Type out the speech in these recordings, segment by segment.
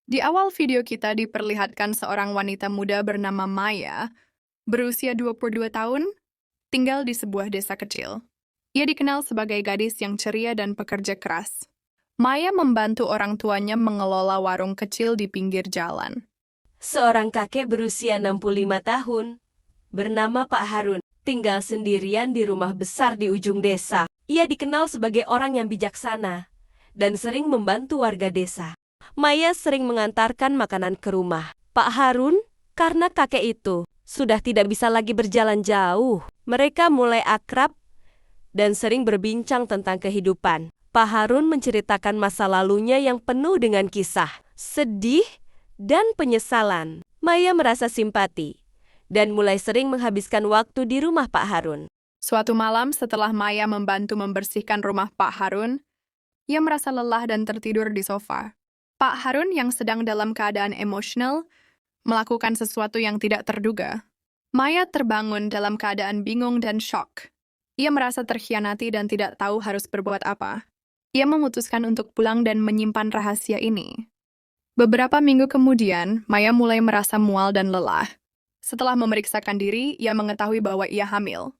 Di awal video kita diperlihatkan seorang wanita muda bernama Maya, berusia 22 tahun, tinggal di sebuah desa kecil. Ia dikenal sebagai gadis yang ceria dan pekerja keras. Maya membantu orang tuanya mengelola warung kecil di pinggir jalan. Seorang kakek berusia 65 tahun, bernama Pak Harun, tinggal sendirian di rumah besar di ujung desa. Ia dikenal sebagai orang yang bijaksana dan sering membantu warga desa. Maya sering mengantarkan makanan ke rumah Pak Harun karena kakek itu sudah tidak bisa lagi berjalan jauh. Mereka mulai akrab dan sering berbincang tentang kehidupan. Pak Harun menceritakan masa lalunya yang penuh dengan kisah, sedih, dan penyesalan. Maya merasa simpati dan mulai sering menghabiskan waktu di rumah Pak Harun. Suatu malam setelah Maya membantu membersihkan rumah Pak Harun, ia merasa lelah dan tertidur di sofa. Pak Harun yang sedang dalam keadaan emosional melakukan sesuatu yang tidak terduga. Maya terbangun dalam keadaan bingung dan syok. Ia merasa terkhianati dan tidak tahu harus berbuat apa. Ia memutuskan untuk pulang dan menyimpan rahasia ini. Beberapa minggu kemudian, Maya mulai merasa mual dan lelah. Setelah memeriksakan diri, ia mengetahui bahwa ia hamil.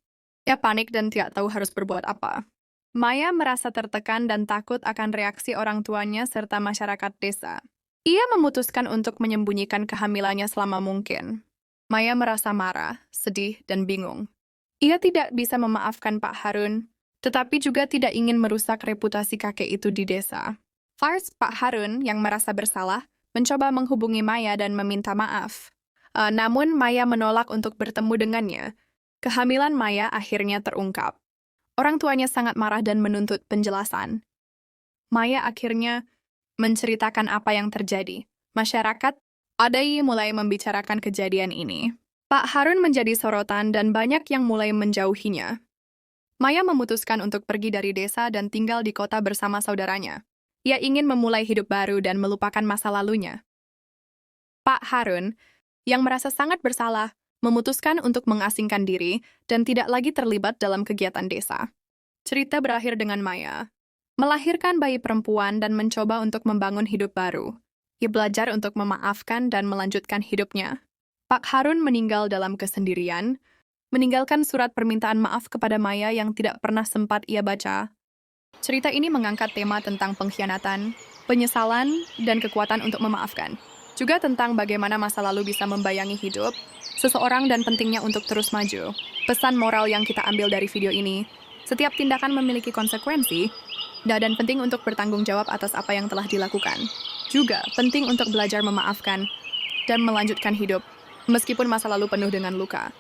Ia panik dan tidak tahu harus berbuat apa. Maya merasa tertekan dan takut akan reaksi orang tuanya serta masyarakat desa. Ia memutuskan untuk menyembunyikan kehamilannya selama mungkin. Maya merasa marah, sedih, dan bingung. Ia tidak bisa memaafkan Pak Harun, tetapi juga tidak ingin merusak reputasi kakek itu di desa. First, Pak Harun yang merasa bersalah mencoba menghubungi Maya dan meminta maaf. Namun Maya menolak untuk bertemu dengannya. Kehamilan Maya akhirnya terungkap. Orang tuanya sangat marah dan menuntut penjelasan. Maya akhirnya menceritakan apa yang terjadi. Masyarakat adai mulai membicarakan kejadian ini. Pak Harun menjadi sorotan dan banyak yang mulai menjauhinya. Maya memutuskan untuk pergi dari desa dan tinggal di kota bersama saudaranya. Ia ingin memulai hidup baru dan melupakan masa lalunya. Pak Harun, yang merasa sangat bersalah, memutuskan untuk mengasingkan diri dan tidak lagi terlibat dalam kegiatan desa. Cerita berakhir dengan Maya melahirkan bayi perempuan dan mencoba untuk membangun hidup baru. Ia belajar untuk memaafkan dan melanjutkan hidupnya. Pak Harun meninggal dalam kesendirian, meninggalkan surat permintaan maaf kepada Maya yang tidak pernah sempat ia baca. Cerita ini mengangkat tema tentang pengkhianatan, penyesalan, dan kekuatan untuk memaafkan. Juga tentang bagaimana masa lalu bisa membayangi hidup seseorang dan pentingnya untuk terus maju. Pesan moral yang kita ambil dari video ini, setiap tindakan memiliki konsekuensi, dan penting untuk bertanggung jawab atas apa yang telah dilakukan. Juga penting untuk belajar memaafkan dan melanjutkan hidup, meskipun masa lalu penuh dengan luka.